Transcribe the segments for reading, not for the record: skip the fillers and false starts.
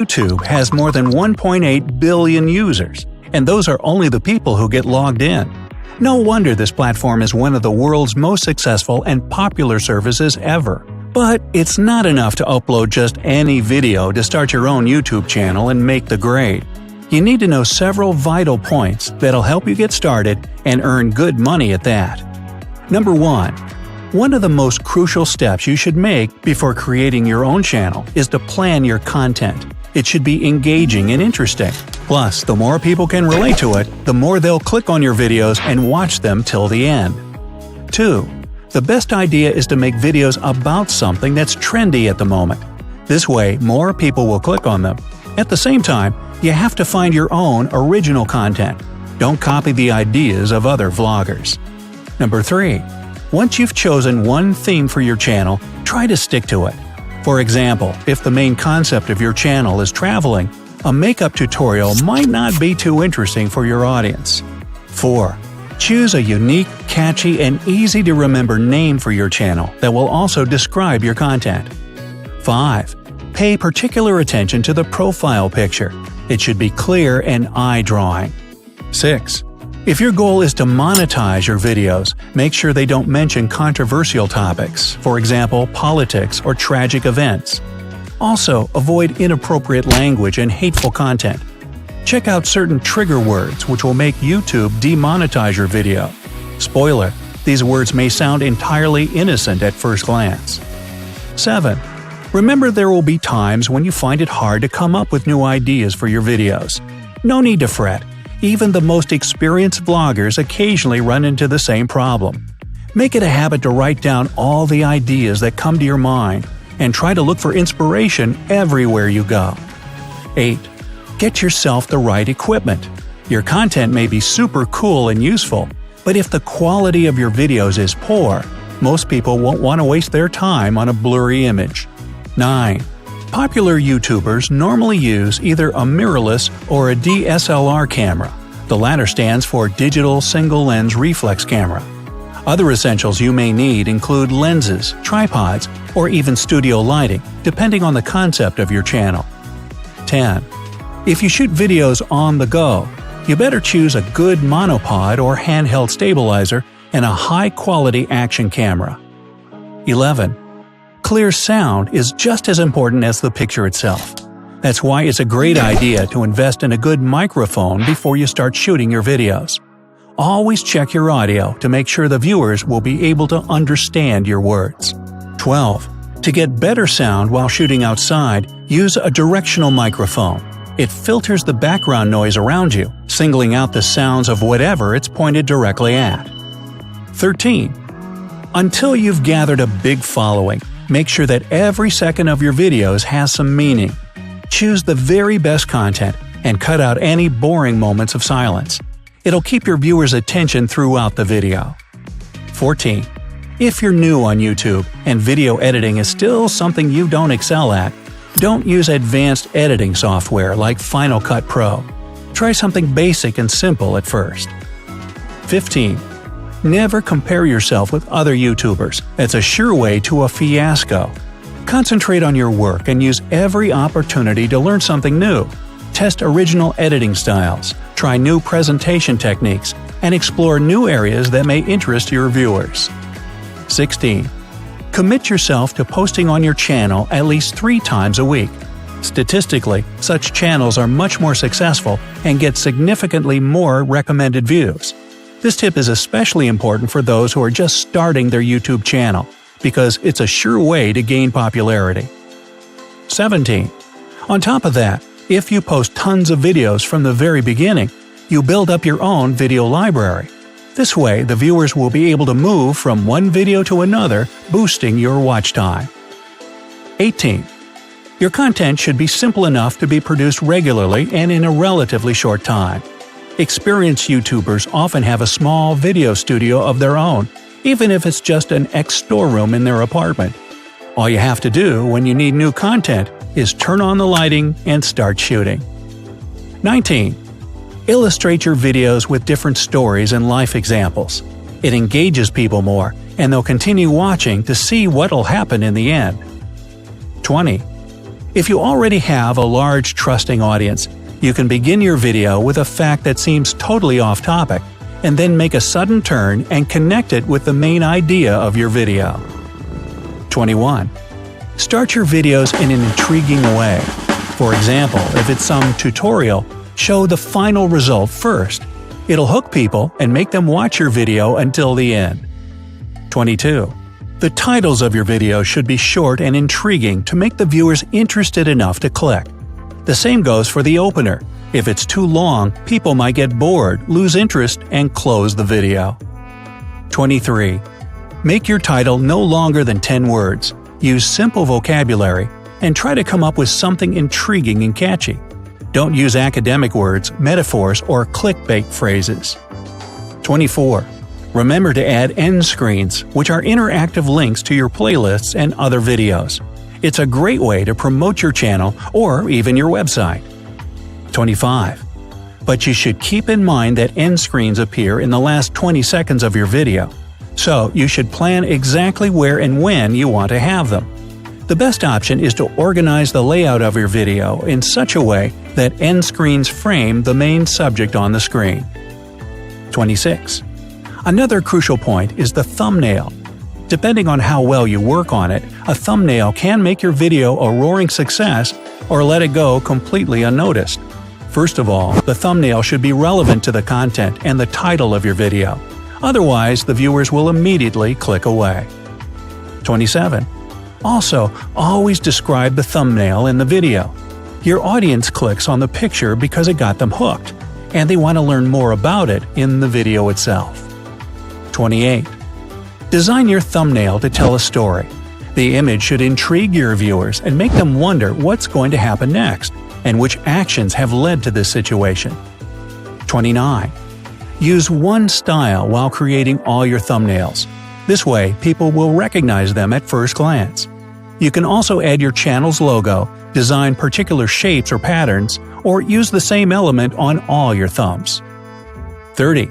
YouTube has more than 1.8 billion users, and those are only the people who get logged in. No wonder this platform is one of the world's most successful and popular services ever. But it's not enough to upload just any video to start your own YouTube channel and make the grade. You need to know several vital points that'll help you get started and earn good money at that. Number 1. One of the most crucial steps you should make before creating your own channel is to plan your content. It should be engaging and interesting. Plus, the more people can relate to it, the more they'll click on your videos and watch them till the end. 2. The best idea is to make videos about something that's trendy at the moment. This way, more people will click on them. At the same time, you have to find your own original content. Don't copy the ideas of other vloggers. Number 3. Once you've chosen one theme for your channel, try to stick to it. For example, if the main concept of your channel is traveling, a makeup tutorial might not be too interesting for your audience. 4. Choose a unique, catchy, and easy-to-remember name for your channel that will also describe your content. 5. Pay particular attention to the profile picture. It should be clear and eye-drawing. 6. If your goal is to monetize your videos, make sure they don't mention controversial topics, for example, politics or tragic events. Also, avoid inappropriate language and hateful content. Check out certain trigger words which will make YouTube demonetize your video. Spoiler: these words may sound entirely innocent at first glance. 7. Remember, there will be times when you find it hard to come up with new ideas for your videos. No need to fret. Even the most experienced vloggers occasionally run into the same problem. Make it a habit to write down all the ideas that come to your mind, and try to look for inspiration everywhere you go. 8. Get yourself the right equipment. Your content may be super cool and useful, but if the quality of your videos is poor, most people won't want to waste their time on a blurry image. 9. Popular YouTubers normally use either a mirrorless or a DSLR camera. The latter stands for Digital Single Lens Reflex Camera. Other essentials you may need include lenses, tripods, or even studio lighting, depending on the concept of your channel. 10. If you shoot videos on the go, you better choose a good monopod or handheld stabilizer and a high-quality action camera. 11. Clear sound is just as important as the picture itself. That's why it's a great idea to invest in a good microphone before you start shooting your videos. Always check your audio to make sure the viewers will be able to understand your words. 12. To get better sound while shooting outside, use a directional microphone. It filters the background noise around you, singling out the sounds of whatever it's pointed directly at. 13. Until you've gathered a big following, make sure that every second of your videos has some meaning. Choose the very best content and cut out any boring moments of silence. It'll keep your viewers' attention throughout the video. 14. If you're new on YouTube and video editing is still something you don't excel at, don't use advanced editing software like Final Cut Pro. Try something basic and simple at first. 15. Never compare yourself with other YouTubers. It's a sure way to a fiasco. Concentrate on your work and use every opportunity to learn something new. Test original editing styles, try new presentation techniques, and explore new areas that may interest your viewers. 16. Commit yourself to posting on your channel at least 3 times a week. Statistically, such channels are much more successful and get significantly more recommended views. This tip is especially important for those who are just starting their YouTube channel, because it's a sure way to gain popularity. 17. On top of that, if you post tons of videos from the very beginning, you build up your own video library. This way, the viewers will be able to move from one video to another, boosting your watch time. 18. Your content should be simple enough to be produced regularly and in a relatively short time. Experienced YouTubers often have a small video studio of their own, even if it's just an ex-storeroom in their apartment. All you have to do when you need new content is turn on the lighting and start shooting. 19. Illustrate your videos with different stories and life examples. It engages people more, and they'll continue watching to see what'll happen in the end. 20. If you already have a large trusting audience, you can begin your video with a fact that seems totally off topic, and then make a sudden turn and connect it with the main idea of your video. 21. Start your videos in an intriguing way. For example, if it's some tutorial, show the final result first. It'll hook people and make them watch your video until the end. 22. The titles of your video should be short and intriguing to make the viewers interested enough to click. The same goes for the opener. If it's too long, people might get bored, lose interest, and close the video. 23. Make your title no longer than 10 words. Use simple vocabulary, and try to come up with something intriguing and catchy. Don't use academic words, metaphors, or clickbait phrases. 24. Remember to add end screens, which are interactive links to your playlists and other videos. It's a great way to promote your channel or even your website. 25. But you should keep in mind that end screens appear in the last 20 seconds of your video, so you should plan exactly where and when you want to have them. The best option is to organize the layout of your video in such a way that end screens frame the main subject on the screen. 26. Another crucial point is the thumbnail. Depending on how well you work on it, a thumbnail can make your video a roaring success or let it go completely unnoticed. First of all, the thumbnail should be relevant to the content and the title of your video. Otherwise, the viewers will immediately click away. 27. Also, always describe the thumbnail in the video. Your audience clicks on the picture because it got them hooked, and they want to learn more about it in the video itself. 28. Design your thumbnail to tell a story. The image should intrigue your viewers and make them wonder what's going to happen next, and which actions have led to this situation. 29. Use one style while creating all your thumbnails. This way, people will recognize them at first glance. You can also add your channel's logo, design particular shapes or patterns, or use the same element on all your thumbs. 30.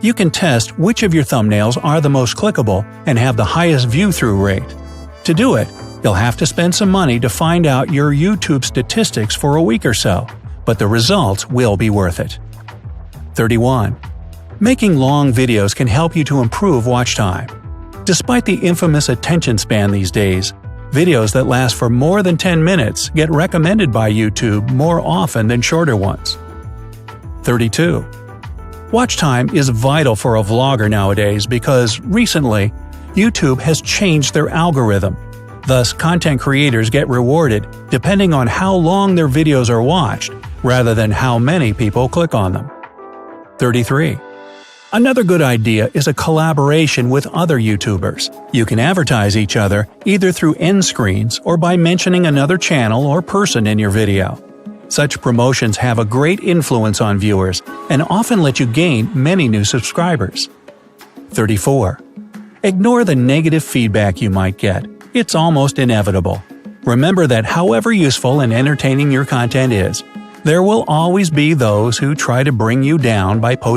You can test which of your thumbnails are the most clickable and have the highest view-through rate. To do it, you'll have to spend some money to find out your YouTube statistics for a week or so, but the results will be worth it. 31. Making long videos can help you to improve watch time. Despite the infamous attention span these days, videos that last for more than 10 minutes get recommended by YouTube more often than shorter ones. 32. Watch time is vital for a vlogger nowadays because, recently, YouTube has changed their algorithm. Thus, content creators get rewarded depending on how long their videos are watched, rather than how many people click on them. 33. Another good idea is a collaboration with other YouTubers. You can advertise each other either through end screens or by mentioning another channel or person in your video. Such promotions have a great influence on viewers and often let you gain many new subscribers. 34. Ignore the negative feedback you might get. It's almost inevitable. Remember that however useful and entertaining your content is, there will always be those who try to bring you down by posting